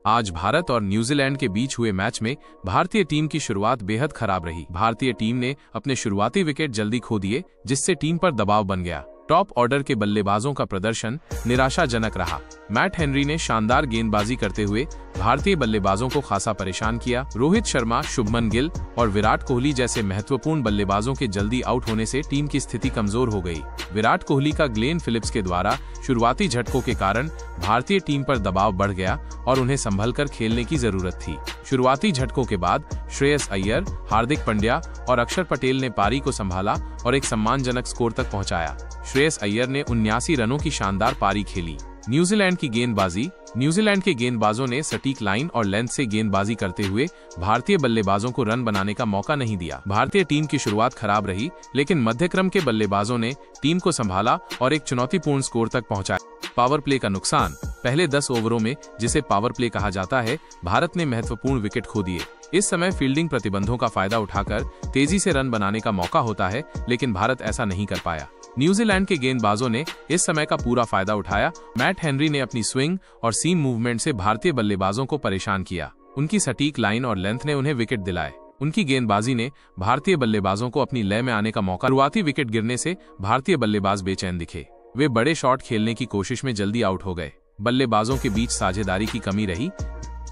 आज भारत और न्यूजीलैंड के बीच हुए मैच में भारतीय टीम की शुरुआत बेहद खराब रही। भारतीय टीम ने अपने शुरुआती विकेट जल्दी खो दिए, जिससे टीम पर दबाव बन गया। टॉप ऑर्डर के बल्लेबाजों का प्रदर्शन निराशाजनक रहा। मैट हेनरी ने शानदार गेंदबाजी करते हुए भारतीय बल्लेबाजों को खासा परेशान किया। रोहित शर्मा, शुभमन गिल और विराट कोहली जैसे महत्वपूर्ण बल्लेबाजों के जल्दी आउट होने से टीम की स्थिति कमजोर हो गई। विराट कोहली का ग्लेन फिलिप्स के द्वारा शुरुआती झटकों के कारण भारतीय टीम पर दबाव बढ़ गया और उन्हें संभलकर खेलने की जरूरत थी। शुरुआती झटकों के बाद श्रेयस अय्यर, हार्दिक पांड्या और अक्षर पटेल ने पारी को संभाला और एक सम्मानजनक स्कोर तक पहुंचाया। श्रेयस अय्यर ने 79 रनों की शानदार पारी खेली। न्यूजीलैंड की गेंदबाजी। न्यूजीलैंड के गेंदबाजों ने सटीक लाइन और लेंथ से गेंदबाजी करते हुए भारतीय बल्लेबाजों को रन बनाने का मौका नहीं दिया। भारतीय टीम की शुरुआत खराब रही, लेकिन मध्यक्रम के बल्लेबाजों ने टीम को संभाला और एक चुनौतीपूर्ण स्कोर तक पहुंचाया। पावर प्ले का नुकसान। पहले 10 ओवरों में, जिसे पावर प्ले कहा जाता है, भारत ने महत्वपूर्ण विकेट खो दिए। इस समय फील्डिंग प्रतिबंधों का फायदा उठाकर तेजी से रन बनाने का मौका होता है, लेकिन भारत ऐसा नहीं कर पाया। न्यूजीलैंड के गेंदबाजों ने इस समय का पूरा फायदा उठाया। मैट हेनरी ने अपनी स्विंग और सीम मूवमेंट से भारतीय बल्लेबाजों को परेशान किया। उनकी सटीक लाइन और लेंथ ने उन्हें विकेट दिलाए। उनकी गेंदबाजी ने भारतीय बल्लेबाजों को अपनी लय में आने का मौका। शुरुआती विकेट गिरने से भारतीय बल्लेबाज बेचैन दिखे। वे बड़े शॉट खेलने की कोशिश में जल्दी आउट हो गए। बल्लेबाजों के बीच साझेदारी की कमी रही।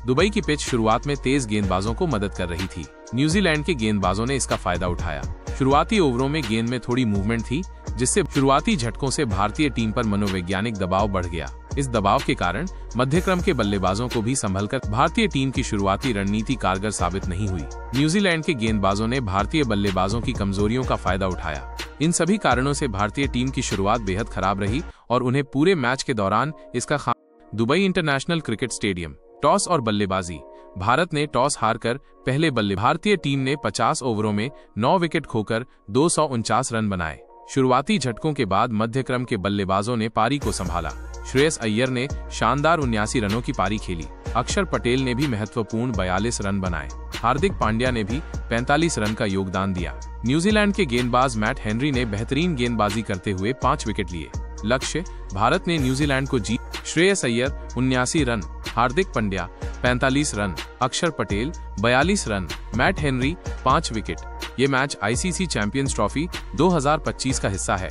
दुबई की पिच शुरुआत में तेज गेंदबाजों को मदद कर रही थी। न्यूजीलैंड के गेंदबाजों ने इसका फायदा उठाया। शुरुआती ओवरों में गेंद में थोड़ी मूवमेंट थी, जिससे शुरुआती झटकों से भारतीय टीम पर मनोवैज्ञानिक दबाव बढ़ गया। इस दबाव के कारण मध्यक्रम के बल्लेबाजों को भी संभलकर भारतीय टीम की शुरुआती रणनीति कारगर साबित नहीं हुई। न्यूजीलैंड के गेंदबाजों ने भारतीय बल्लेबाजों की कमजोरियों का फायदा उठाया। इन सभी कारणों से भारतीय टीम की शुरुआत बेहद खराब रही और उन्हें पूरे मैच के दौरान इसका Dubai international cricket stadium. Toss और बल्लेबाजी। भारत ने टॉस हारकर पहले भारतीय टीम ने 50 ओवरों में 9 विकेट खोकर 249 रन बनाए। शुरुआती झटकों के बाद मध्यक्रम के बल्लेबाजों ने पारी को संभाला। श्रेयस अय्यर ने शानदार 79 रनों की पारी खेली। अक्षर पटेल ने भी महत्वपूर्ण 42 रन बनाए। हार्दिक पांड्या ने भी 45 रन का योगदान दिया। न्यूजीलैंड के गेंदबाज मैट हेनरी ने बेहतरीन गेंदबाजी करते हुए 5 विकेट लिए। लक्ष्य, भारत ने न्यूजीलैंड को जीत। श्रेयस अय्यर 79 रन, हार्दिक पांड्या 45 रन, अक्षर Patel 42 run, Matt Henry 5 wicket. ये मैच आईसीसी चैंपियंस ट्रॉफी 2025 का हिस्सा है।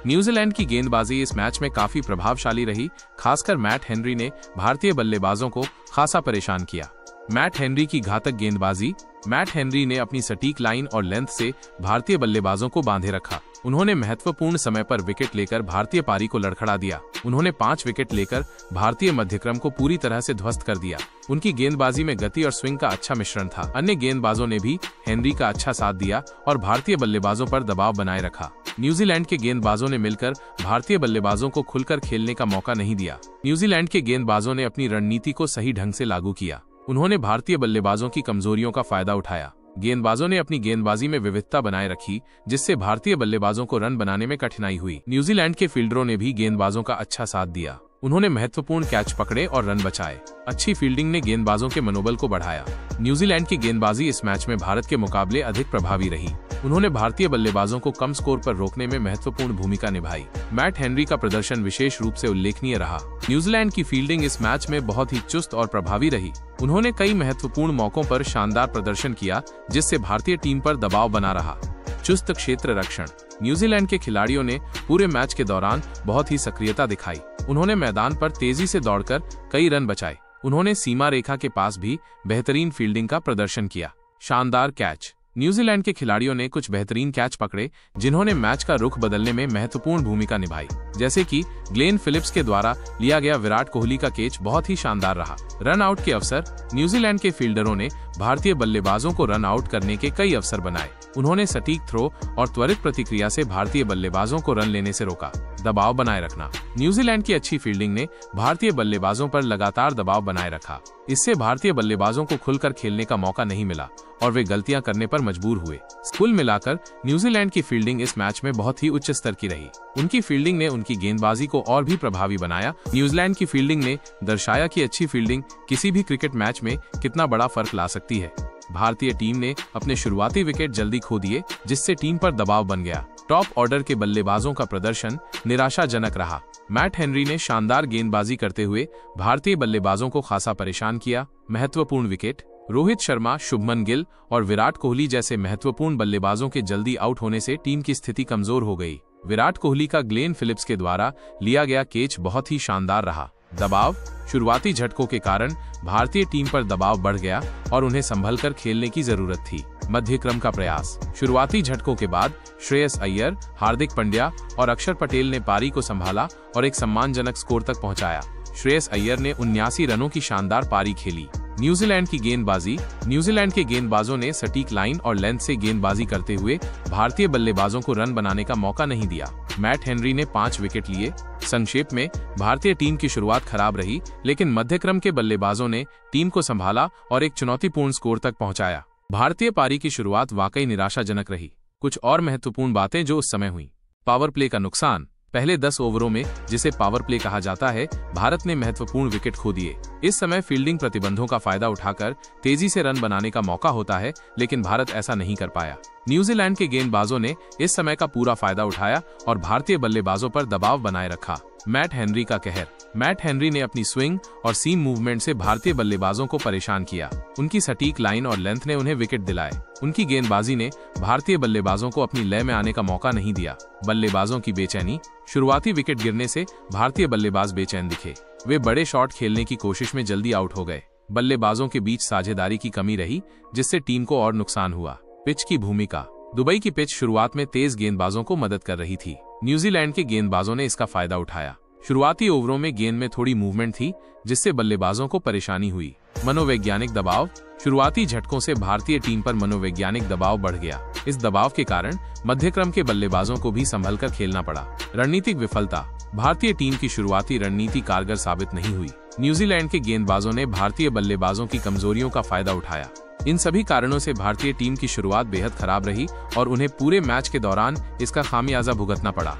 न्यूजीलैंड की गेंदबाजी इस मैच में काफी प्रभावशाली रही। खासकर मैट हेनरी ने भारतीय बल्लेबाजों को खासा परेशान किया। मैट हेनरी की घातक गेंदबाजी। मैट हेनरी ने अपनी सटीक लाइन और लेंथ से भारतीय बल्लेबाजों को बांधे रखा। उन्होंने महत्वपूर्ण समय पर विकेट लेकर भारतीय पारी को लड़खड़ा दिया। उन्होंने 5 विकेट लेकर भारतीय मध्यक्रम को पूरी तरह से ध्वस्त कर दिया। उनकी गेंदबाजी में गति और स्विंग का अच्छा मिश्रण था। अन्य गेंदबाजों ने भी हेनरी का अच्छा साथ दिया और भारतीय बल्लेबाजों पर दबाव बनाए रखा। न्यूजीलैंड के गेंदबाजों ने मिलकर भारतीय बल्लेबाजों को खुलकर खेलने का मौका नहीं दिया। न्यूजीलैंड के गेंदबाजों ने अपनी रणनीति को सही ढंग से लागू किया। उन्होंने भारतीय बल्लेबाजों की कमजोरियों का फायदा उठाया। गेंदबाजों ने अपनी गेंदबाजी में विविधता बनाए रखी, जिससे भारतीय बल्लेबाजों को रन बनाने में कठिनाई हुई। न्यूजीलैंड के फील्डरों ने भी गेंदबाजों का अच्छा साथ दिया। उन्होंने महत्वपूर्ण कैच पकड़े और रन बचाए। अच्छी फील्डिंग ने गेंदबाजों के मनोबल को बढ़ाया। न्यूजीलैंड की गेंदबाजी इस मैच में भारत के मुकाबले अधिक प्रभावी रही। उन्होंने भारतीय बल्लेबाजों को कम स्कोर पर रोकने में महत्वपूर्ण भूमिका निभाई। मैट हेनरी का प्रदर्शन विशेष रूप से उल्लेखनीय रहा। न्यूजीलैंड की फील्डिंग इस मैच में बहुत ही चुस्त और प्रभावी रही। उन्होंने कई महत्वपूर्ण मौकों पर शानदार प्रदर्शन किया, जिससे भारतीय टीम पर दबाव बना रहा। चुस्त क्षेत्र रक्षण। न्यूजीलैंड के खिलाड़ियों ने पूरे मैच के दौरान बहुत ही सक्रियता दिखाई। उन्होंने मैदान पर तेजी से दौड़कर कई रन बचाए। उन्होंने सीमा रेखा के पास भी बेहतरीन फील्डिंग का प्रदर्शन किया। शानदार कैच। न्यूजीलैंड के खिलाड़ियों ने कुछ बेहतरीन कैच पकड़े, जिन्होंने मैच का रुख बदलने में महत्वपूर्ण भूमिका निभाई। जैसे कि ग्लेन फिलिप्स के द्वारा लिया गया विराट कोहली का कैच बहुत ही शानदार रहा। रन आउट के अवसर। न्यूजीलैंड के फील्डरों ने भारतीय बल्लेबाजों को रन आउट करने के कई अवसर बनाए। उन्होंने सटीक थ्रो और त्वरित प्रतिक्रिया से भारतीय बल्लेबाजों को रन लेने से रोका। दबाव बनाए रखना। न्यूजीलैंड की अच्छी फील्डिंग ने भारतीय बल्लेबाजों पर लगातार दबाव बनाए रखा। इससे भारतीय बल्लेबाजों को खुलकर खेलने का मौका नहीं मिला और वे गलतियां करने पर मजबूर हुए। कुल मिलाकर न्यूजीलैंड की फील्डिंग इस मैच में बहुत ही उच्च स्तर की रही। उनकी फील्डिंग ने उनकी गेंदबाजी को और भी प्रभावी बनाया। न्यूजीलैंड की फील्डिंग ने दर्शाया कि अच्छी फील्डिंग किसी भी क्रिकेट मैच में कितना बड़ा फर्क ला सकती है। भारतीय टीम ने अपने शुरुआती विकेट जल्दी खो दिए, जिससे टीम पर दबाव बन गया। टॉप ऑर्डर के बल्लेबाजों का प्रदर्शन निराशाजनक रहा। मैट हेनरी ने शानदार गेंदबाजी करते हुए भारतीय बल्लेबाजों को खासा परेशान किया। महत्वपूर्ण विकेट। रोहित शर्मा, शुभमन गिल और विराट कोहली जैसे महत्वपूर्ण बल्लेबाजों के जल्दी आउट होने से टीम की स्थिति कमजोर हो गई। विराट कोहली का ग्लेन फिलिप्स के द्वारा लिया गया कैच बहुत ही शानदार रहा। दबाव। शुरुआती झटकों के कारण भारतीय टीम पर दबाव बढ़ गया और उन्हें संभलकर खेलने की जरूरत थी। मध्य क्रम का प्रयास। शुरुआती झटकों के बाद श्रेयस अय्यर, हार्दिक पांड्या और अक्षर पटेल ने पारी को संभाला और एक सम्मानजनक स्कोर तक पहुंचाया। श्रेयस अय्यर ने 79 रनों की शानदार पारी खेली। न्यूजीलैंड की गेंदबाजी। न्यूजीलैंड के गेंदबाजों ने सटीक लाइन और लेंथ से गेंदबाजी करते हुए भारतीय बल्लेबाजों को रन बनाने का मौका नहीं दिया। मैट हेनरी ने 5 विकेट लिए। संक्षेप में, भारतीय टीम की शुरुआत खराब रही, लेकिन मध्यक्रम के बल्लेबाजों ने टीम को संभाला और एक चुनौतीपूर्ण स्कोर तक पहुंचाया। भारतीय पारी की शुरुआत वाकई निराशाजनक रही। कुछ और महत्वपूर्ण बातें जो उस समय हुई। पावर प्ले का नुकसान। पहले 10 ओवरों में, जिसे पावर प्ले कहा जाता है, भारत ने महत्वपूर्ण विकेट खो दिए। इस समय फील्डिंग प्रतिबंधों का फायदा उठाकर तेजी से रन बनाने का मौका होता है, लेकिन भारत ऐसा नहीं कर पाया। न्यूजीलैंड के गेंदबाजों ने इस समय का पूरा फायदा उठाया और भारतीय बल्लेबाजों पर दबाव बनाए रखा। मैट हेनरी का कहर। मैट हेनरी ने अपनी स्विंग और सीम मूवमेंट से भारतीय बल्लेबाजों को परेशान किया। उनकी सटीक लाइन और लेंथ ने उन्हें विकेट दिलाए। उनकी गेंदबाजी ने भारतीय बल्लेबाजों को अपनी लय में आने का मौका नहीं दिया। बल्लेबाजों की बेचैनी। शुरुआती विकेट गिरने से भारतीय बल्लेबाज बेचैन दिखे। वे बड़े शॉट खेलने की कोशिश में जल्दी आउट हो गए। बल्लेबाजों के बीच साझेदारी की कमी रही, जिससे टीम को और नुकसान हुआ। पिच की भूमिका। दुबई की पिच शुरुआत में तेज गेंदबाजों को मदद कर रही थी। न्यूजीलैंड के गेंदबाजों ने इसका फायदा उठाया। शुरुआती ओवरों में गेंद में थोड़ी मूवमेंट थी, जिससे बल्लेबाजों को परेशानी हुई। मनोवैज्ञानिक दबाव। शुरुआती झटकों से भारतीय टीम पर मनोवैज्ञानिक दबाव बढ़ गया। इस दबाव के कारण मध्यक्रम के बल्लेबाजों को भी संभलकर खेलना पड़ा। रणनीतिक विफलता। भारतीय टीम की शुरुआती रणनीति कारगर साबित नहीं हुई। न्यूजीलैंड के गेंदबाजों ने भारतीय बल्लेबाजों की कमजोरियों का फायदा उठाया। इन सभी कारणों से भारतीय टीम की शुरुआत बेहद खराब रही और उन्हें पूरे मैच के दौरान इसका खामियाजा भुगतना पड़ा।